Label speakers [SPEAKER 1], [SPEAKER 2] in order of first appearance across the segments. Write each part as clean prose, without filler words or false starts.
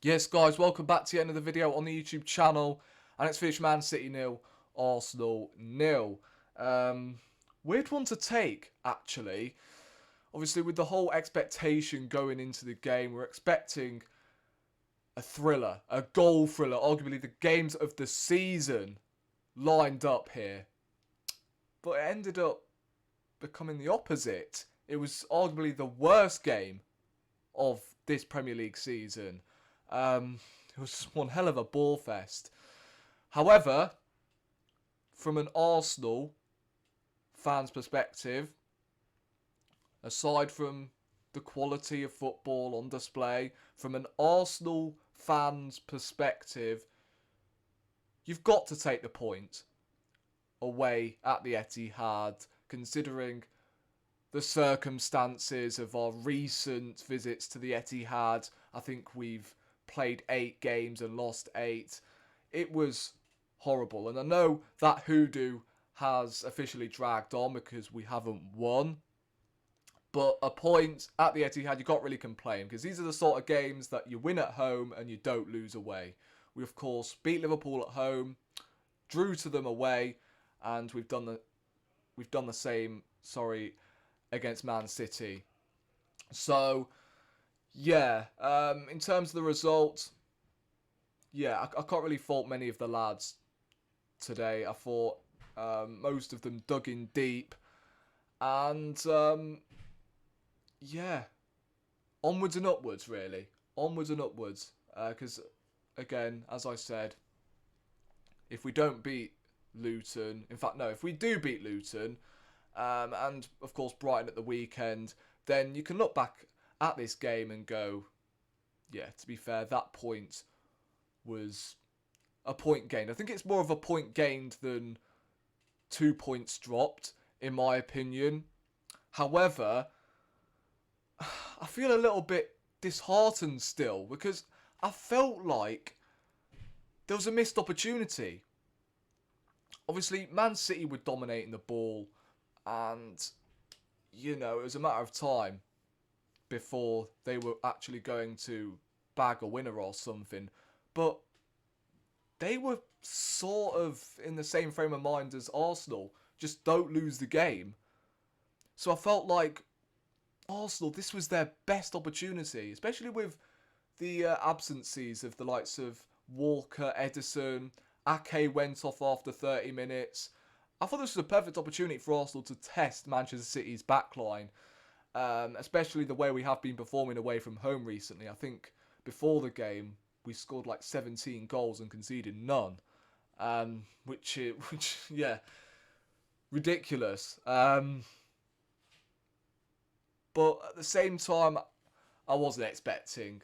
[SPEAKER 1] Yes, guys, welcome back to the end of the video on the YouTube channel. And it's finished Man City 0, Arsenal 0. Weird one to take, actually. Obviously, with the whole expectation going into the game, we're expecting a thriller, a goal thriller, arguably the games of the season lined up here. But it ended up becoming the opposite. It was arguably the worst game of this Premier League season. It was one hell of a ball fest. However, from an Arsenal fan's perspective, aside from the quality of football on display, from an Arsenal fan's perspective, you've got to take the point away at the Etihad, considering the circumstances of our recent visits to the Etihad. I think we've played 8 games and lost 8. It was horrible. And I know that hoodoo has officially dragged on because we haven't won. But a point at the Etihad, you can't really complain, because these are the sort of games that you win at home and you don't lose away. We, of course, beat Liverpool at home, drew to them away, and we've done the same, against Man City. So, yeah, in terms of the result, yeah, I can't really fault many of the lads today. I thought most of them dug in deep. And, yeah, onwards and upwards, really. Onwards and upwards. Because, again, as I said, if we don't beat Luton, in fact, no, if we do beat Luton, and, of course, Brighton at the weekend, then you can look back at this game and go, yeah, to be fair, that point was a point gained. I think it's more of a point gained than 2 points dropped, in my opinion. However, I feel a little bit disheartened still, because I felt like there was a missed opportunity. Obviously, Man City were dominating the ball, and, you know, it was a matter of time before they were actually going to bag a winner or something. But they were sort of in the same frame of mind as Arsenal. Just don't lose the game. So I felt like Arsenal, this was their best opportunity, especially with the absences of the likes of Walker, Edison. Ake went off after 30 minutes. I thought this was a perfect opportunity for Arsenal to test Manchester City's backline, especially the way we have been performing away from home recently. I think before the game, we scored like 17 goals and conceded none, which, yeah, ridiculous. But at the same time, I wasn't expecting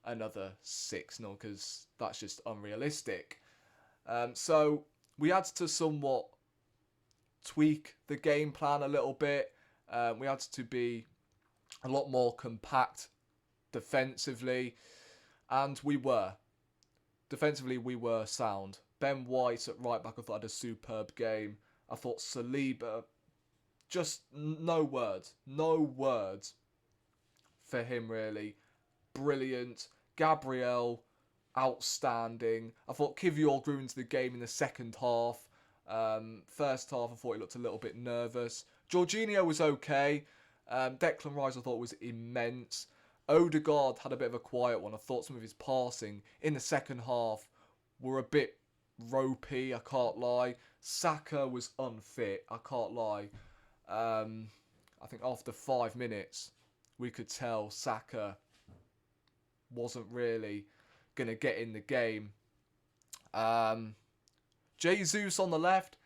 [SPEAKER 1] another 6-0 because that's just unrealistic. So we had to somewhat tweak the game plan a little bit. We had to be a lot more compact defensively, and we were. Defensively, we were sound. Ben White at right back, I thought, had a superb game. I thought Saliba, just no words for him, really. Brilliant. Gabriel, outstanding. I thought Kivior grew into the game in the second half. First half, I thought he looked a little bit nervous. Jorginho was okay. Declan Rice, I thought, was immense. Odegaard had a bit of a quiet one. I thought some of his passing in the second half were a bit ropey, I can't lie. Saka was unfit, I can't lie. I think after 5 minutes, we could tell Saka wasn't really going to get in the game. Jesus on the left.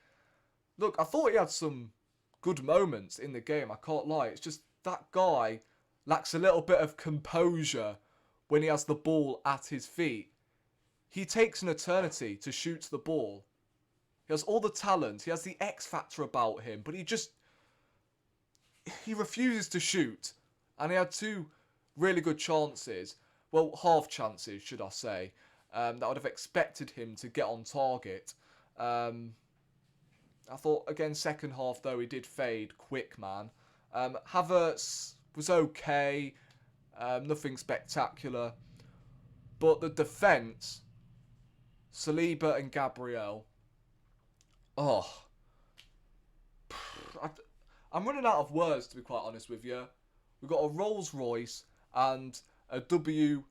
[SPEAKER 1] Look, I thought he had some good moments in the game, I can't lie. It's just that guy lacks a little bit of composure when he has the ball at his feet. He takes an eternity to shoot the ball. He has all the talent. He has the X factor about him, but he refuses to shoot. And he had 2 really good chances. Well, half chances, should I say. That I would have expected him to get on target. I thought, again, second half, though, he did fade quick, man. Havertz was okay. Nothing spectacular. But the defence, Saliba and Gabriel, oh, I'm running out of words, to be quite honest with you. We've got a Rolls Royce and an RWE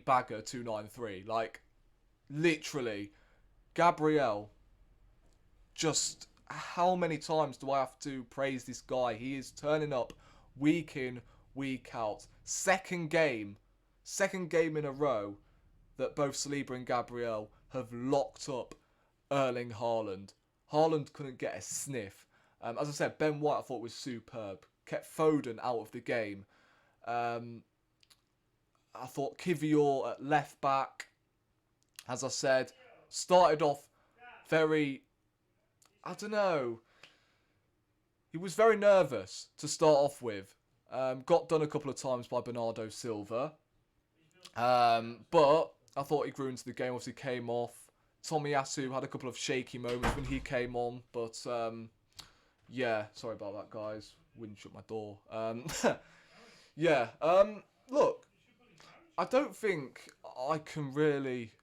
[SPEAKER 1] Bagger 293. Like, literally, Gabriel, just how many times do I have to praise this guy? He is turning up week in, week out. Second game in a row that both Saliba and Gabriel have locked up Erling Haaland. Haaland couldn't get a sniff. As I said, Ben White I thought was superb. Kept Foden out of the game. I thought Kivior at left back, as I said, started off very, I don't know. He was very nervous to start off with. Got done a couple of times by Bernardo Silva. But I thought he grew into the game. Obviously came off. Tomiyasu had a couple of shaky moments when he came on. But yeah, sorry about that, guys. Wind shut my door. Yeah. Look, I don't think I can really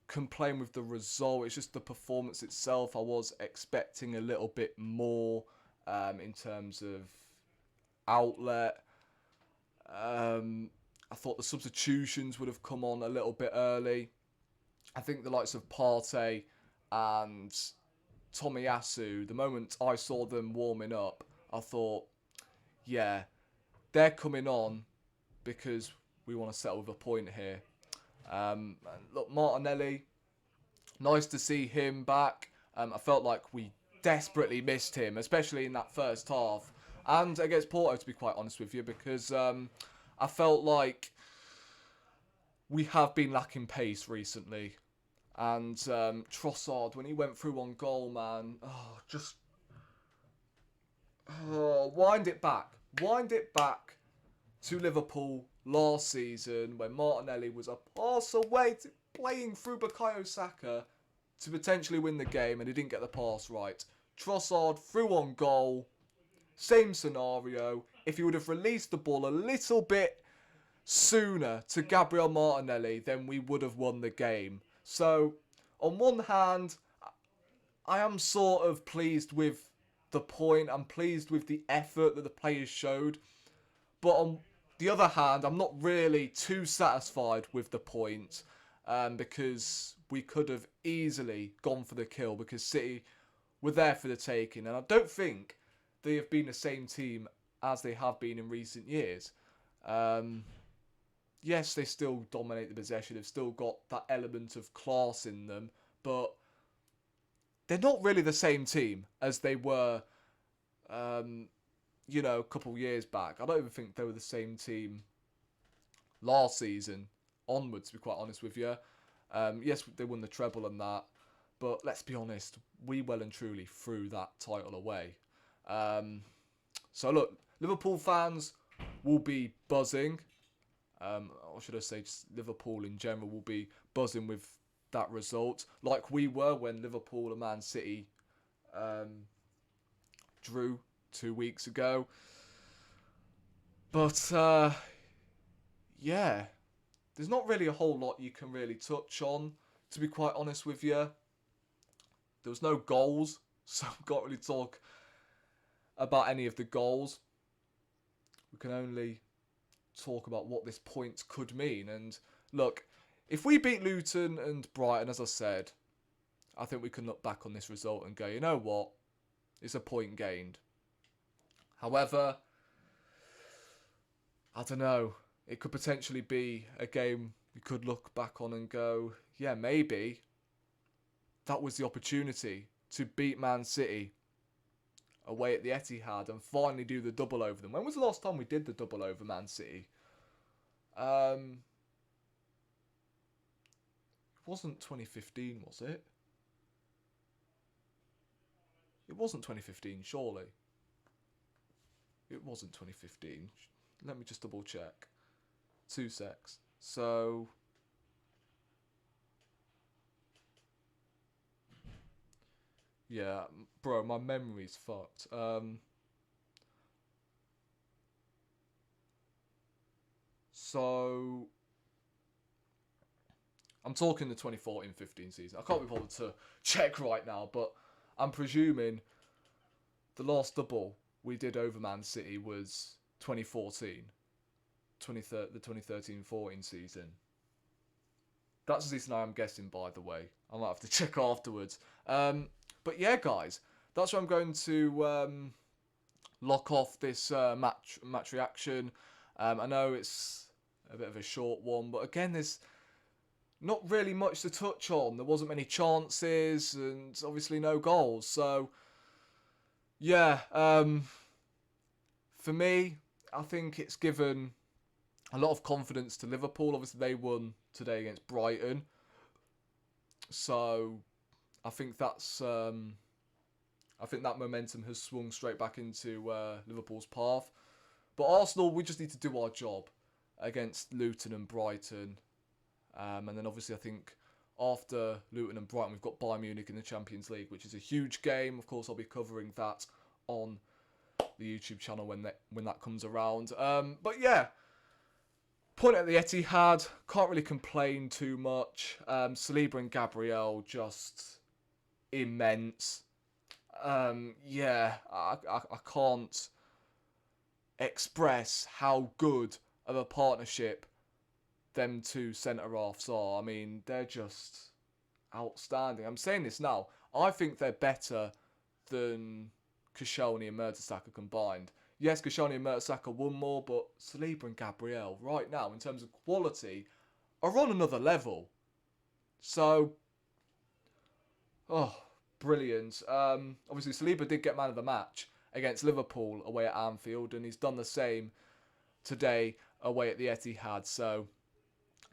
[SPEAKER 1] complain with the result. It's just the performance itself. I was expecting a little bit more in terms of outlet. I thought the substitutions would have come on a little bit early. I think the likes of Partey and Tomiyasu, the moment I saw them warming up, I thought, yeah, they're coming on because we want to settle with a point here. And look, Martinelli, nice to see him back. I felt like we desperately missed him, especially in that first half. And against Porto, to be quite honest with you, because I felt like we have been lacking pace recently. And Trossard, when he went through on goal, man, wind it back. Wind it back to Liverpool last season when Martinelli was a pass away to playing through Bukayo Saka to potentially win the game, and he didn't get the pass right. Trossard through on goal. Same scenario. If he would have released the ball a little bit sooner to Gabriel Martinelli, then we would have won the game. So, on one hand, I am sort of pleased with the point. I'm pleased with the effort that the players showed. But on the other hand, I'm not really too satisfied with the point because we could have easily gone for the kill because City were there for the taking. And I don't think they have been the same team as they have been in recent years. Yes, they still dominate the possession. They've still got that element of class in them. But they're not really the same team as they were, a couple years back. I don't even think they were the same team last season onwards, to be quite honest with you. Yes, they won the treble and that. But let's be honest, we well and truly threw that title away. So look, Liverpool fans will be buzzing. Or should I say just Liverpool in general will be buzzing with that result. Like we were when Liverpool and Man City drew 2 weeks ago. But, yeah. There's not really a whole lot you can really touch on, to be quite honest with you. There was no goals, so we can't really talk about any of the goals. We can only talk about what this point could mean. And look, if we beat Luton and Brighton, as I said, I think we can look back on this result and go, you know what? It's a point gained. However, I don't know. It could potentially be a game we could look back on and go, yeah, maybe that was the opportunity to beat Man City away at the Etihad and finally do the double over them. When was the last time we did the double over Man City? It wasn't 2015, was it? It wasn't 2015, surely. It wasn't 2015. Let me just double check. 2 secs. So, yeah, bro, my memory's fucked. So, I'm talking the 2014-15 season. I can't be bothered to check right now, but I'm presuming the last double we did over Man City was 2014, the 2013-14 season. That's the season I'm guessing, by the way. I might have to check afterwards. But yeah, guys, that's where I'm going to lock off this match reaction. I know it's a bit of a short one, but again, there's not really much to touch on. There wasn't many chances, and obviously no goals. So yeah, for me, I think it's given a lot of confidence to Liverpool. Obviously, they won today against Brighton, so I think that's I think that momentum has swung straight back into Liverpool's path. But Arsenal, we just need to do our job against Luton and Brighton, and then obviously I think after Luton and Brighton, we've got Bayern Munich in the Champions League, which is a huge game. Of course, I'll be covering that on the YouTube channel when that comes around. But yeah. Point at the Etihad, can't really complain too much. Saliba and Gabriel just immense. Yeah, I can't express how good of a partnership them two centre-halves are. I mean, they're just outstanding. I'm saying this now. I think they're better than Koscielny and Mertesacker combined. Yes, Koscielny and Mertesacker won more, but Saliba and Gabriel, right now, in terms of quality, are on another level. So, oh, brilliant. Obviously, Saliba did get man of the match against Liverpool away at Anfield, and he's done the same today away at the Etihad. So,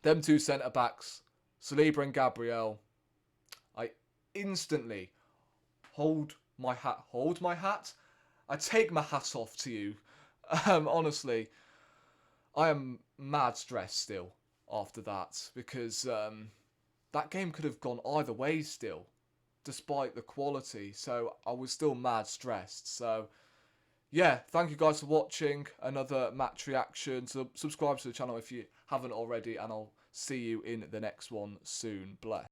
[SPEAKER 1] them two centre-backs, Saliba and Gabriel, I instantly hold my hat. I take my hat off to you. Honestly, I am mad stressed still after that, because that game could have gone either way still, despite the quality. So I was still mad stressed. So yeah, thank you guys for watching another match reaction. So subscribe to the channel if you haven't already, and I'll see you in the next one soon. Bless.